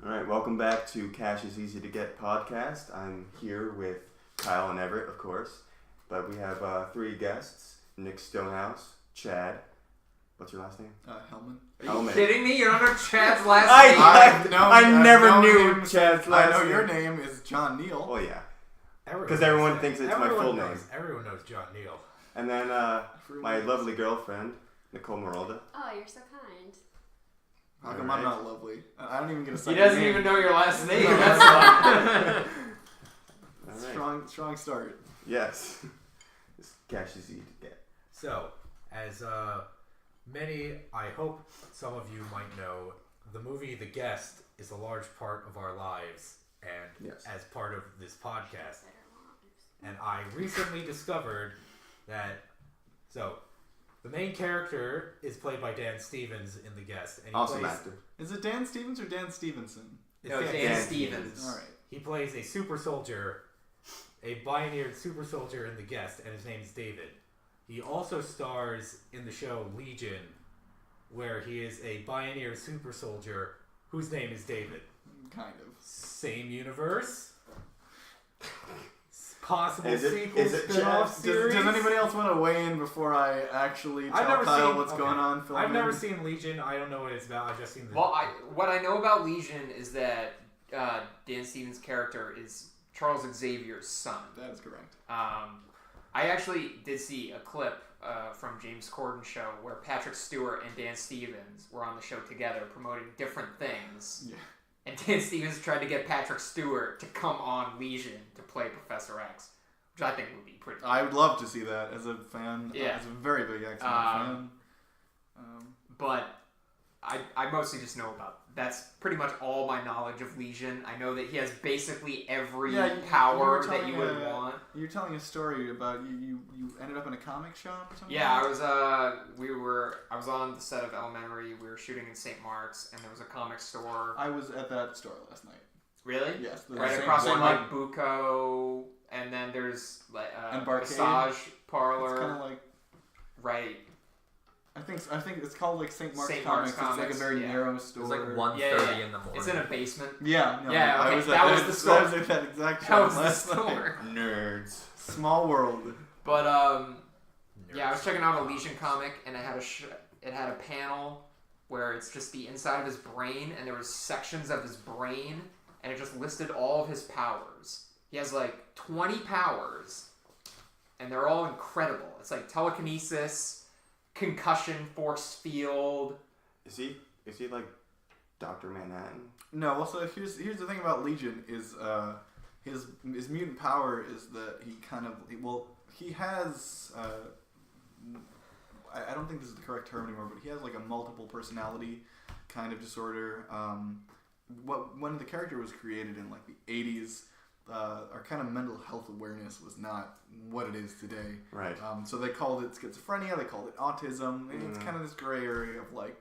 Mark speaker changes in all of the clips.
Speaker 1: All right, welcome back to Cash is Easy to Get podcast. I'm here with Kyle and Everett, of course, but we have three guests: Nick Stonehouse, Chad. What's your last name?
Speaker 2: Hellman.
Speaker 3: Are you kidding me? You don't know Chad's last name?
Speaker 1: I never knew Chad's last name.
Speaker 2: I know your name is John Neal.
Speaker 1: Well, yeah. Because everyone thinks it's my full name.
Speaker 4: Everyone knows John Neal.
Speaker 1: And then my lovely girlfriend, Nicole Merolda.
Speaker 5: Oh, you're so kind.
Speaker 2: How come I'm not lovely? I don't even get a
Speaker 3: He
Speaker 2: second
Speaker 3: doesn't
Speaker 2: name.
Speaker 3: even know your last name. That's why.
Speaker 1: All right.
Speaker 2: Strong start.
Speaker 1: Yes. This Cash is Easy to Get.
Speaker 4: So, as many, I hope some of you might know, the movie The Guest is a large part of our lives, and as part of this podcast. And I recently discovered that, the main character is played by Dan Stevens in The Guest. And he
Speaker 1: Awesome
Speaker 4: plays,
Speaker 1: actor.
Speaker 2: Is it Dan Stevens or Dan Stevenson?
Speaker 3: No, Dan Stevens.
Speaker 2: All right.
Speaker 4: He plays a super soldier, a pioneered super soldier in The Guest, and his name's David. He also stars in the show Legion, where he is a pioneer super soldier whose name is David.
Speaker 2: Kind of.
Speaker 4: Same universe. Possible
Speaker 1: Is it
Speaker 4: sequel, spin-off series.
Speaker 2: Does anybody else want to weigh in before I actually tell Kyle what's going on?
Speaker 4: I've never seen Legion. I don't know what it's about. I've just seen the...
Speaker 3: Well, what I know about Legion is that Dan Stevens' character is Charles Xavier's son.
Speaker 2: That is correct.
Speaker 3: I actually did see a clip from James Corden's show where Patrick Stewart and Dan Stevens were on the show together promoting different things.
Speaker 2: Yeah.
Speaker 3: And Dan Stevens tried to get Patrick Stewart to come on Legion to play Professor X, which I think would be pretty cool.
Speaker 2: I would love to see that as a fan.
Speaker 3: Yeah.
Speaker 2: As a very big X-Men fan.
Speaker 3: But I mostly just know about... That's pretty much all my knowledge of Legion. I know that he has basically every power that you would want.
Speaker 2: You're telling a story about you ended up in a comic shop or something?
Speaker 3: Yeah, I was on the set of Elementary. We were shooting in St. Mark's, and there was a comic store.
Speaker 2: I was at that store last night.
Speaker 3: Really?
Speaker 2: Yes.
Speaker 3: Right across from like Buco, and then there's like a massage parlor.
Speaker 2: It's kind of like I think it's called like St. Mark's Comics. It's like a very narrow store.
Speaker 6: It's like 1:30 in the morning.
Speaker 3: It's in a basement.
Speaker 2: Yeah. No,
Speaker 3: yeah. Okay.
Speaker 2: I was
Speaker 3: that was the store.
Speaker 2: I was at that exact shop
Speaker 3: That was the
Speaker 2: last
Speaker 3: store.
Speaker 2: night.
Speaker 1: Nerds.
Speaker 2: Small world.
Speaker 3: But yeah, I was checking out a Legion comic, and it had a panel where it's just the inside of his brain, and there was sections of his brain, and it just listed all of his powers. He has like 20 powers, and they're all incredible. It's like telekinesis, concussion, force field.
Speaker 1: Is he like Dr. Manhattan?
Speaker 2: No. Well, so here's the thing about Legion is his mutant power is that he has I don't think this is the correct term anymore, but he has like a multiple personality kind of disorder. When the character was created in like the 80s, our kind of mental health awareness was not what it is today.
Speaker 1: Right.
Speaker 2: So they called it schizophrenia, they called it autism. It's kind of this gray area of like,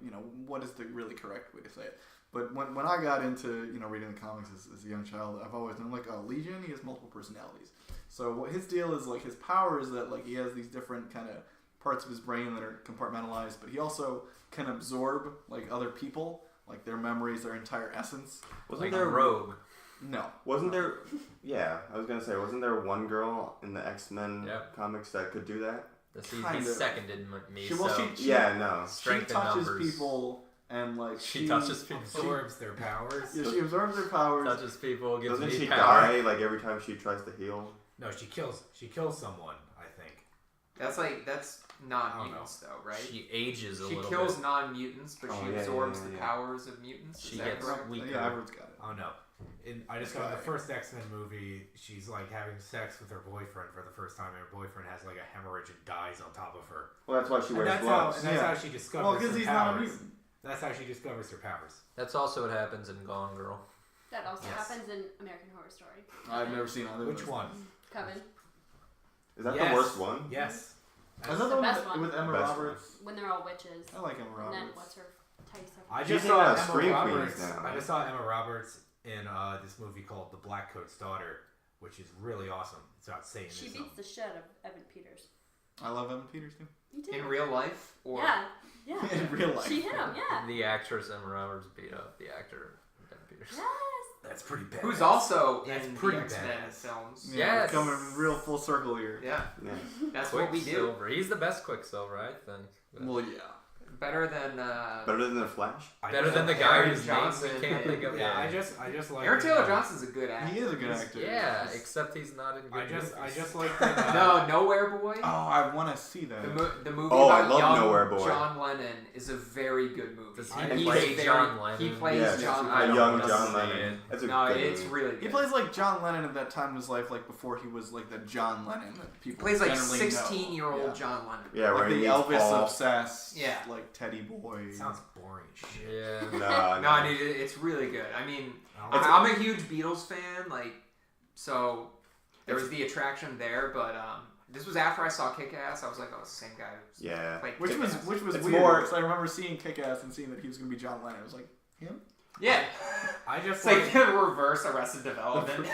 Speaker 2: what is the really correct way to say it? But when I got into, reading the comics as a young child, I've always known like, Legion, he has multiple personalities. So what his deal is, like, his power is that like he has these different kind of parts of his brain that are compartmentalized, but he also can absorb like other people, like their memories, their entire essence.
Speaker 6: Wasn't there a rogue?
Speaker 2: No.
Speaker 1: Wasn't there... Yeah, I was going to say, wasn't there one girl in the X-Men comics that could do that?
Speaker 6: He seconded me,
Speaker 2: she
Speaker 6: strength
Speaker 2: touches
Speaker 6: in numbers.
Speaker 2: people and like
Speaker 6: she touches people.
Speaker 4: Absorbs their powers.
Speaker 2: Yeah, she absorbs their powers.
Speaker 6: Touches people, gives
Speaker 1: Doesn't
Speaker 6: me
Speaker 1: she
Speaker 6: power.
Speaker 1: die like every time she tries to heal?
Speaker 4: No, she kills someone, I think.
Speaker 3: That's non-mutants though, right?
Speaker 6: She ages a little bit.
Speaker 3: She kills non-mutants, but she absorbs the powers of mutants.
Speaker 6: She gets weaker.
Speaker 2: Yeah, everyone's got it.
Speaker 4: Oh no. I just got the first X-Men movie, she's like having sex with her boyfriend for the first time, and her boyfriend has like a hemorrhage and dies on top of her.
Speaker 1: Well, that's why she wears gloves.
Speaker 4: That's how she discovers her powers.
Speaker 2: Well, because he's not a mutant.
Speaker 4: That's how she discovers her powers.
Speaker 6: That's also what happens in Gone Girl.
Speaker 5: That also happens in American Horror Story.
Speaker 2: I've never seen either.
Speaker 4: Which one?
Speaker 5: Coven.
Speaker 1: Is that the worst one?
Speaker 4: Yes.
Speaker 2: Is that the best one with Emma Roberts?
Speaker 5: When they're all witches.
Speaker 2: I like Emma Roberts.
Speaker 5: And then what's her Tyson?
Speaker 4: I
Speaker 1: She's
Speaker 4: just saw
Speaker 1: in Scream
Speaker 4: Emma
Speaker 1: Queens
Speaker 4: Roberts.
Speaker 1: now.
Speaker 4: I just saw Emma Roberts in this movie called The Black Coat's Daughter, which is really awesome. It's about Satanism.
Speaker 5: She beats the shit out of Evan Peters.
Speaker 2: I love Evan Peters too.
Speaker 5: Me too.
Speaker 3: In real life? Or...
Speaker 5: Yeah.
Speaker 2: In real life.
Speaker 5: She hit him, yeah.
Speaker 6: The actress Emma Roberts beat up the actor. Peters.
Speaker 5: Yes.
Speaker 4: That's pretty bad.
Speaker 3: Who's also
Speaker 4: That's
Speaker 3: in the
Speaker 4: pretty
Speaker 3: X-Men
Speaker 4: badass.
Speaker 3: films.
Speaker 2: Yeah,
Speaker 6: Yes.
Speaker 2: coming real full circle here.
Speaker 3: Yeah,
Speaker 1: Yeah.
Speaker 3: that's what we do.
Speaker 6: Quicksilver. He's the best Quicksilver, I think.
Speaker 2: Well, yeah.
Speaker 3: Better than
Speaker 1: Better than the Flash.
Speaker 6: Better than the guy
Speaker 3: Aaron
Speaker 6: whose name
Speaker 3: Johnson.
Speaker 6: we can't think of.
Speaker 4: Yeah, I just like
Speaker 3: Aaron
Speaker 4: that,
Speaker 3: Taylor Johnson's a good actor.
Speaker 2: He is a good actor.
Speaker 6: Yeah, except he's not in good
Speaker 4: I
Speaker 6: movies.
Speaker 4: just like that.
Speaker 3: No, Nowhere Boy.
Speaker 2: Oh, I want to see that.
Speaker 3: The movie
Speaker 1: Oh, I
Speaker 3: about
Speaker 1: love
Speaker 3: young
Speaker 1: Nowhere Boy.
Speaker 3: John Lennon is a very good movie.
Speaker 6: Does
Speaker 1: he
Speaker 3: And he's
Speaker 1: play
Speaker 3: very-
Speaker 6: John Lennon?
Speaker 3: He plays
Speaker 1: Yes,
Speaker 3: John
Speaker 6: I
Speaker 1: a
Speaker 6: don't
Speaker 1: young
Speaker 6: wanna
Speaker 1: John
Speaker 6: see
Speaker 1: Lennon.
Speaker 6: it.
Speaker 1: That's a
Speaker 3: No,
Speaker 1: good
Speaker 3: it's
Speaker 1: movie.
Speaker 3: really good.
Speaker 2: He plays like John Lennon at that time in his life, like before he was like the John Lennon that
Speaker 3: He
Speaker 2: people
Speaker 3: plays like
Speaker 2: generally know.
Speaker 3: 16-year-old
Speaker 2: Yeah.
Speaker 3: John Lennon.
Speaker 1: Yeah, where
Speaker 2: Like
Speaker 1: he
Speaker 2: the
Speaker 1: meets
Speaker 2: Elvis
Speaker 1: Paul.
Speaker 2: obsessed,
Speaker 3: Yeah.
Speaker 2: like Teddy Boy.
Speaker 4: Sounds boring as shit.
Speaker 6: Yeah.
Speaker 3: No, dude, it's really good. I mean,
Speaker 4: It's-
Speaker 3: I'm a huge Beatles fan, like, so there was the attraction there, but this was after I saw Kick-Ass. I was like, oh, it's the same guy who's
Speaker 1: Yeah.
Speaker 3: played
Speaker 2: Which was
Speaker 3: Kick-Ass.
Speaker 1: It's
Speaker 2: weird
Speaker 1: more-
Speaker 2: because I remember seeing Kick-Ass and seeing that he was going to be John Lennon. I was like, him?
Speaker 3: Yeah.
Speaker 4: I just
Speaker 3: It's like the reverse Arrested Development.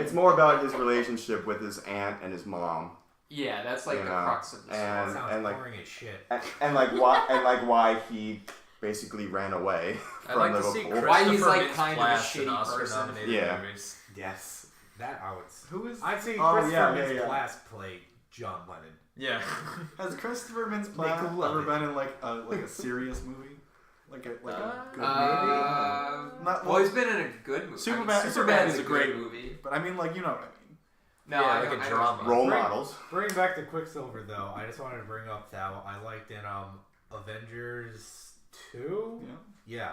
Speaker 1: It's more about his relationship with his aunt and his mom,
Speaker 3: Yeah, that's like
Speaker 1: You
Speaker 3: the
Speaker 1: know,
Speaker 3: crux of the story.
Speaker 1: and-
Speaker 4: sounds
Speaker 1: like-
Speaker 4: boring as shit.
Speaker 1: and why he basically ran away
Speaker 6: I'd
Speaker 1: from
Speaker 6: like to
Speaker 1: Liverpool.
Speaker 6: see
Speaker 3: Why he's, like,
Speaker 6: Christopher
Speaker 3: kind of a
Speaker 6: Mintz-Plasse in
Speaker 3: shitty
Speaker 6: Oscar-nominated
Speaker 1: Yeah.
Speaker 6: movies.
Speaker 1: Yes.
Speaker 4: That I would.
Speaker 2: Who is?
Speaker 4: I'd see
Speaker 2: Oh,
Speaker 4: Christopher
Speaker 2: yeah, yeah, yeah.
Speaker 4: Mintz-Plasse play John Lennon.
Speaker 6: Yeah.
Speaker 2: Has Christopher Mintz-Plasse
Speaker 4: Make love
Speaker 2: ever
Speaker 4: it.
Speaker 2: been in like a serious movie? Like a good movie? Not-
Speaker 3: well, he's been in a good movie.
Speaker 2: Superbad is a
Speaker 3: good
Speaker 2: great
Speaker 3: movie.
Speaker 2: But I mean, like, you know what I mean.
Speaker 3: No,
Speaker 6: Yeah,
Speaker 3: I
Speaker 6: like
Speaker 3: don't-
Speaker 6: a
Speaker 3: I don't-
Speaker 6: drama.
Speaker 1: Role
Speaker 4: Right.
Speaker 1: models.
Speaker 4: Bring back to Quicksilver though. I just wanted to bring up that I liked in Avengers 2.
Speaker 2: Yeah.
Speaker 4: Yeah.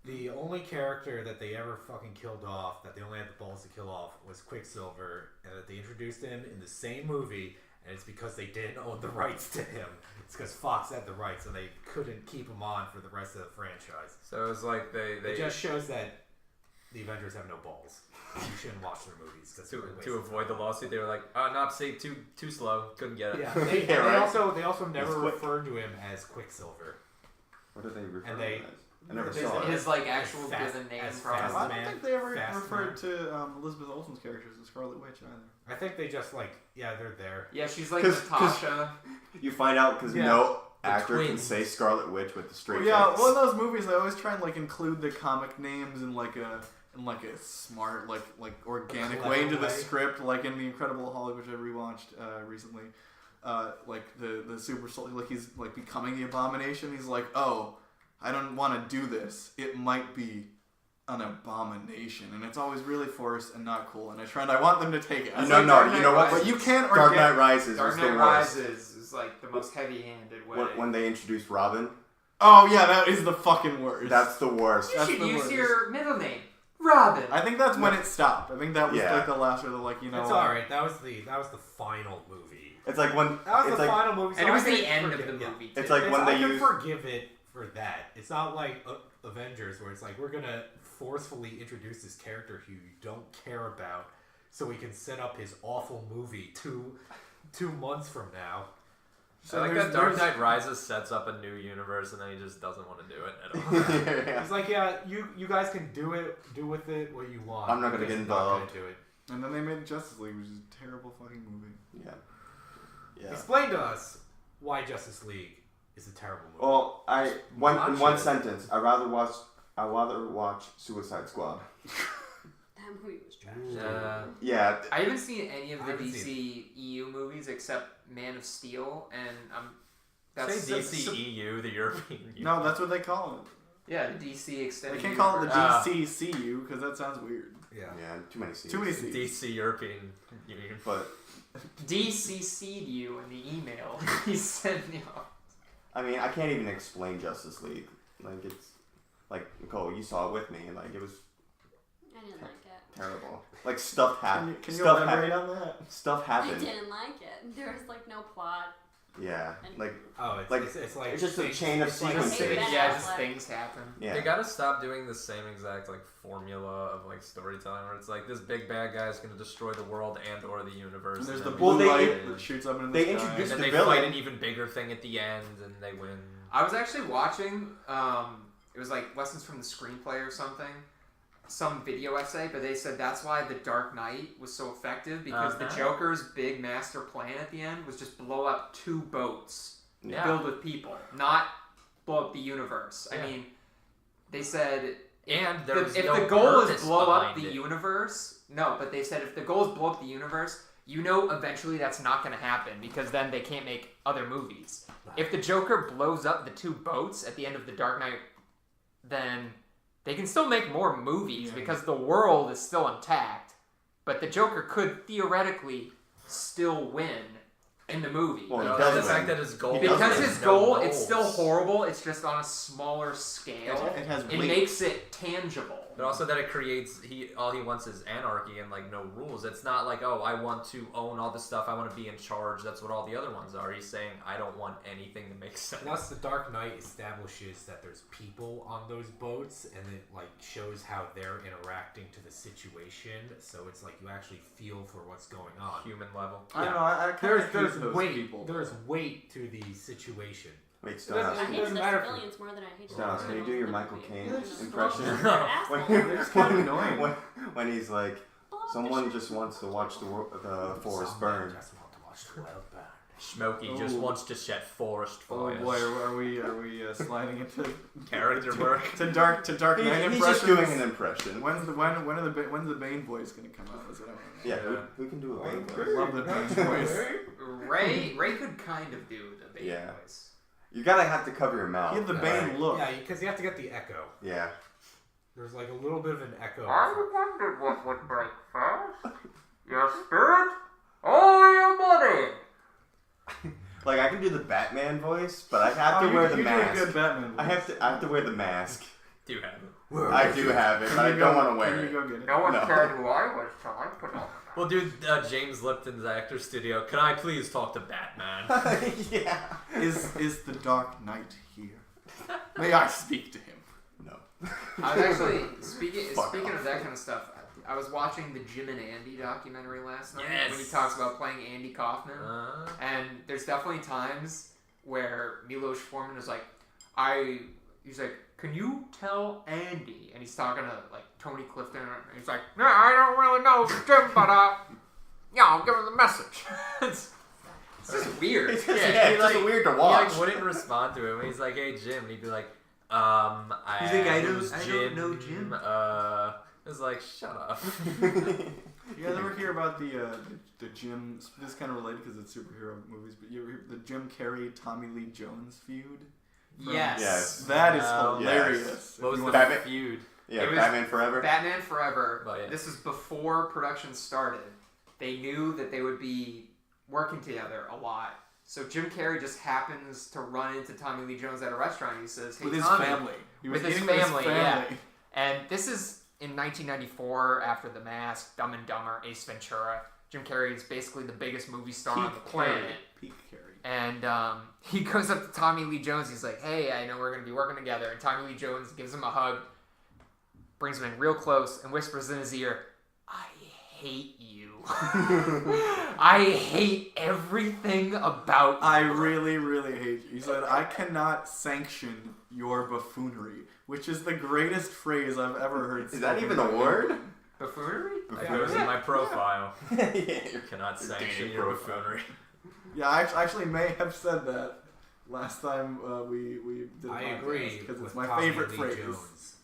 Speaker 4: The only character that they ever fucking killed off, that they only had the balls to kill off, was Quicksilver, and that they introduced him in the same movie, and it's because they didn't own the rights to him. It's because Fox had the rights, and they couldn't keep him on for the rest of the franchise.
Speaker 6: So it was like they
Speaker 4: It just shows that the Avengers have no balls. You shouldn't watch their movies. 'Cause they're a waste
Speaker 6: to
Speaker 4: of
Speaker 6: avoid the
Speaker 4: time.
Speaker 6: lawsuit, they were like, oh, not safe, too slow, couldn't get it.
Speaker 4: Yeah,
Speaker 1: Yeah, right.
Speaker 4: they also never
Speaker 1: quick.
Speaker 4: referred to him as Quicksilver.
Speaker 1: What did they refer
Speaker 4: And
Speaker 1: to
Speaker 4: they-
Speaker 1: him as? I never
Speaker 4: they-
Speaker 1: saw it.
Speaker 3: His like actual
Speaker 4: Fast-
Speaker 3: given name
Speaker 4: as
Speaker 3: from
Speaker 4: fast
Speaker 2: I
Speaker 4: man.
Speaker 2: don't think they ever
Speaker 4: Fast
Speaker 2: referred to Elizabeth Olsen's character as the Scarlet Witch either.
Speaker 4: I think they just they're there.
Speaker 3: Yeah, she's like
Speaker 1: 'Cause-
Speaker 3: Natasha.
Speaker 1: You find out because
Speaker 4: Yeah.
Speaker 1: no actor can
Speaker 6: twins.
Speaker 1: say Scarlet Witch with the straight
Speaker 2: Well, yeah,
Speaker 1: face.
Speaker 2: well, in those movies, they always try and like include the comic names in like a smart, like organic
Speaker 4: Clever
Speaker 2: way into the
Speaker 4: way.
Speaker 2: script. Like in The Incredible Hulk, which I rewatched recently, like the super soldier, like he's like becoming the Abomination. He's like, oh, I don't want to do this. It might be an abomination, and it's always really forced and not cool. And I want them to take it.
Speaker 1: No,
Speaker 2: It's
Speaker 1: no,
Speaker 2: like Dark
Speaker 1: you know
Speaker 2: Knight
Speaker 1: what?
Speaker 2: Rises. But you can't
Speaker 1: Dark
Speaker 2: organic.
Speaker 1: Knight Rises
Speaker 3: Dark
Speaker 1: was
Speaker 3: Knight
Speaker 1: the worst.
Speaker 3: Rises is like the most heavy-handed way.
Speaker 1: When they introduced Robin,
Speaker 2: Oh yeah, that is the fucking worst.
Speaker 1: that's the worst.
Speaker 3: You
Speaker 2: That's
Speaker 3: should
Speaker 2: the
Speaker 3: use
Speaker 2: worst.
Speaker 3: your middle name, Robin.
Speaker 2: I think that's when it stopped. I think that was
Speaker 1: Yeah.
Speaker 2: like the last where they're like, you know,
Speaker 4: It's all right. That was the final movie.
Speaker 1: It's like when
Speaker 4: That was
Speaker 1: it's
Speaker 4: the
Speaker 1: like
Speaker 4: final movie. So
Speaker 3: and it was
Speaker 4: I
Speaker 3: the
Speaker 4: can
Speaker 3: end of
Speaker 4: forgive-
Speaker 3: the
Speaker 4: yeah.
Speaker 3: movie.
Speaker 1: It's
Speaker 3: too.
Speaker 1: like when
Speaker 4: I
Speaker 1: they
Speaker 4: can
Speaker 1: use
Speaker 4: forgive it for that. It's not like Avengers where it's like we're gonna forcefully introduce this character who you don't care about, so we can set up his awful movie two months from now.
Speaker 6: I like that Dark Knight Rises sets up a new universe and then he just doesn't want to do it at all.
Speaker 1: Yeah.
Speaker 4: It's like, yeah, you guys can do with it what you want.
Speaker 1: I'm not gonna
Speaker 4: We're
Speaker 1: get
Speaker 4: just not gonna
Speaker 1: involved.
Speaker 4: do it.
Speaker 2: And then they made Justice League, which is a terrible fucking movie.
Speaker 1: Yeah. Yeah.
Speaker 4: Explain to us why Justice League is a terrible movie.
Speaker 1: Well, in
Speaker 6: Watch
Speaker 1: one
Speaker 6: it.
Speaker 1: sentence, I'd rather watch Suicide Squad.
Speaker 5: That movie was trash.
Speaker 6: Yeah.
Speaker 1: Yeah.
Speaker 3: I haven't seen any of
Speaker 4: I
Speaker 3: the
Speaker 4: haven't
Speaker 3: DC EU movies except Man of Steel, and that's
Speaker 6: Say DCEU, the European Union.
Speaker 2: No, that's what they call it.
Speaker 3: yeah, the DC extended.
Speaker 2: They can't call it the
Speaker 3: universe.
Speaker 2: DCCU because that sounds weird.
Speaker 4: yeah.
Speaker 1: Yeah. Too many C's.
Speaker 2: Too many C's.
Speaker 6: DC European Union.
Speaker 1: But
Speaker 3: DCC'd you in the email he sent me.
Speaker 1: I mean, I can't even explain Justice League. Like it's like Nicole, you saw it with me. Like it was
Speaker 5: I didn't like it.
Speaker 1: terrible. Like stuff
Speaker 2: Can
Speaker 1: happened.
Speaker 2: you
Speaker 1: Stuff
Speaker 2: elaborate
Speaker 1: happened.
Speaker 2: on that?
Speaker 1: Stuff
Speaker 5: I
Speaker 1: happened.
Speaker 5: didn't like it. There was like no plot.
Speaker 1: Yeah. Like
Speaker 4: Oh, it's
Speaker 1: Like,
Speaker 4: it's like
Speaker 1: it's just a
Speaker 4: things-
Speaker 1: chain of
Speaker 4: it's like
Speaker 5: sequences.
Speaker 1: sequences.
Speaker 5: Ben
Speaker 3: Yeah, just
Speaker 5: Affleck.
Speaker 3: things happen.
Speaker 1: yeah.
Speaker 6: They gotta stop doing the same exact like formula of like storytelling where it's like this big bad guy is gonna destroy the world and or the universe.
Speaker 2: And there's the
Speaker 6: then-
Speaker 2: blue
Speaker 1: Well, they-
Speaker 2: light that shoots up in the
Speaker 1: they
Speaker 2: sky.
Speaker 1: introduced
Speaker 6: and
Speaker 1: the
Speaker 6: then they
Speaker 1: villain.
Speaker 6: fight an even bigger thing at the end and they win.
Speaker 3: I was actually watching. It was like lessons from the screenplay or something. Some video essay, but they said that's why The Dark Knight was so effective because the
Speaker 6: Uh-huh.
Speaker 3: Joker's big master plan at the end was just blow up 2 boats
Speaker 6: Yeah.
Speaker 3: filled with people, not blow up the universe.
Speaker 6: Yeah.
Speaker 3: I mean, they said
Speaker 6: And there was
Speaker 3: if
Speaker 6: no
Speaker 3: the goal is
Speaker 6: purpose
Speaker 3: blow up
Speaker 6: behind
Speaker 3: the
Speaker 6: it.
Speaker 3: universe, no, but they said if the goal is blow up the universe, you know eventually that's not going to happen because then they can't make other movies. If the Joker blows up the 2 boats at the end of The Dark Knight, then they can still make more movies because the world is still intact, but the Joker could theoretically still win in the movie.
Speaker 1: Well, he
Speaker 6: No,
Speaker 1: does
Speaker 6: the
Speaker 1: win.
Speaker 6: fact that his goal
Speaker 3: Because
Speaker 6: is
Speaker 3: his
Speaker 6: no
Speaker 3: goal,
Speaker 6: goals.
Speaker 3: it's still horrible, it's just on a smaller scale.
Speaker 2: It has
Speaker 3: It
Speaker 2: weight.
Speaker 3: makes it tangible.
Speaker 6: But also that it creates all he wants is anarchy and like no rules. It's not like, oh, I want to own all the stuff, I want to be in charge. That's what all the other ones are. He's saying I don't want anything that makes sense.
Speaker 4: Plus, The Dark Knight establishes that there's people on those boats, and it like shows how they're interacting to the situation. So it's like you actually feel for what's going on.
Speaker 6: Human level.
Speaker 2: I don't know. I kind of
Speaker 4: There's
Speaker 2: hate those
Speaker 4: weight.
Speaker 2: people.
Speaker 4: There's weight to the situation.
Speaker 1: Wait,
Speaker 5: I
Speaker 1: Stonehouse.
Speaker 5: hate
Speaker 4: doesn't
Speaker 5: the
Speaker 4: matter if-
Speaker 5: civilians more than I hate the
Speaker 1: Stonehouse, can you do your Michael Caine
Speaker 5: Well,
Speaker 1: impression?
Speaker 5: they're assholes.
Speaker 2: They're just kind of annoying.
Speaker 1: When he's like,
Speaker 5: Blow up the
Speaker 1: someone
Speaker 5: ship.
Speaker 1: just wants to watch the forest
Speaker 4: Some
Speaker 1: burn.
Speaker 4: men just want to watch the world burn.
Speaker 6: Smokey just
Speaker 2: Oh.
Speaker 6: wants to set forest
Speaker 2: Oh
Speaker 6: fires.
Speaker 2: boy, are we sliding into
Speaker 6: Character work.
Speaker 2: to Dark Knight
Speaker 1: He's just doing
Speaker 2: impressions?
Speaker 1: an impression.
Speaker 2: When's the Bane voice gonna come out? Is what I want to know.
Speaker 1: Yeah, who can do a Bane
Speaker 2: I
Speaker 1: voice?
Speaker 2: love the Bane voice.
Speaker 3: Ray could kind of do the Bane
Speaker 1: Yeah.
Speaker 3: voice.
Speaker 1: You gotta have to cover your mouth.
Speaker 2: He had the Bane look.
Speaker 4: Yeah, because you have to get the echo.
Speaker 1: Yeah.
Speaker 4: There's like a little bit of an echo.
Speaker 3: wondered what would break first. Your spirit or your body?
Speaker 1: Like I can do the Batman voice, but I have to wear the
Speaker 2: you
Speaker 1: mask.
Speaker 2: do a good Batman voice.
Speaker 1: I have to wear the mask.
Speaker 6: Do you have it?
Speaker 1: I do have it, but I
Speaker 2: Can you
Speaker 1: don't
Speaker 2: go-
Speaker 1: want to wear
Speaker 2: Can you
Speaker 1: it.
Speaker 2: go get it?
Speaker 3: No one
Speaker 1: No.
Speaker 3: cared who I was till I put on.
Speaker 6: Well, dude, James Lipton's actor studio. Can I please talk to Batman?
Speaker 1: Yeah.
Speaker 2: Is the Dark Knight here? May I speak to him?
Speaker 1: No.
Speaker 3: I was actually speaking
Speaker 1: Fuck
Speaker 3: of
Speaker 1: off.
Speaker 3: that kind of stuff. I was watching the Jim and Andy documentary last night
Speaker 6: Yes.
Speaker 3: when he talks about playing Andy Kaufman,
Speaker 6: Uh,
Speaker 3: and there's definitely times where Milos Forman is like, he's like, can you tell Andy? And he's talking to like Tony Clifton, and he's like, yeah, I don't really know Jim, but yeah, I'll give him the message. it's just weird.
Speaker 1: It's
Speaker 6: Yeah,
Speaker 1: just,
Speaker 6: he
Speaker 1: it's just
Speaker 6: like-
Speaker 1: weird to
Speaker 6: he
Speaker 1: watch.
Speaker 6: like wouldn't respond to him. He's like, "Hey Jim," and he'd be like,
Speaker 3: He's like, I don't
Speaker 6: who's
Speaker 3: know Jim."
Speaker 6: It was like, shut up.
Speaker 2: You guys ever hear about the Jim? This is kind of related because it's superhero movies, but you ever hear the Jim Carrey Tommy Lee Jones feud?
Speaker 3: Yes.
Speaker 1: Yes.
Speaker 2: That is
Speaker 6: No.
Speaker 2: hilarious.
Speaker 6: What was
Speaker 2: If
Speaker 6: the
Speaker 2: you want-
Speaker 1: Batman-
Speaker 6: feud?
Speaker 1: Yeah,
Speaker 3: It was
Speaker 1: Batman Forever.
Speaker 3: Batman Forever.
Speaker 6: Oh, yeah.
Speaker 3: This was before production started. They knew that they would be working together a lot. So Jim Carrey just happens to run into Tommy Lee Jones at a restaurant. He says, "Hey,
Speaker 2: with his
Speaker 3: Tommy."
Speaker 2: family. He was
Speaker 3: With his
Speaker 2: eating
Speaker 3: family, yeah.
Speaker 2: family.
Speaker 3: And this is in 1994 after The Mask, Dumb and Dumber, Ace Ventura. Jim Carrey is basically the biggest movie star on the planet.
Speaker 2: Peak Carey.
Speaker 3: And he goes up to Tommy Lee Jones. He's like, "Hey, I know we're going to be working together." And Tommy Lee Jones gives him a hug, brings him in real close, and whispers in his ear, "I hate you. I hate everything about you."
Speaker 2: I really, really hate you. He said, I cannot sanction your buffoonery, which is the greatest phrase I've ever heard.
Speaker 1: Is that
Speaker 2: spoken
Speaker 1: even a
Speaker 2: by
Speaker 1: word?
Speaker 2: anyone.
Speaker 3: Buffoonery?
Speaker 6: It was in my profile.
Speaker 1: Yeah.
Speaker 6: You cannot
Speaker 1: Your
Speaker 6: sanction
Speaker 1: dating
Speaker 6: your
Speaker 1: profile.
Speaker 6: buffoonery.
Speaker 2: Yeah, I actually may have said that last time we did a
Speaker 4: I
Speaker 2: podcast,
Speaker 4: agree
Speaker 2: because
Speaker 4: with
Speaker 2: it's my
Speaker 4: Tommy
Speaker 2: favorite
Speaker 4: Lee
Speaker 2: phrase.
Speaker 4: Jones,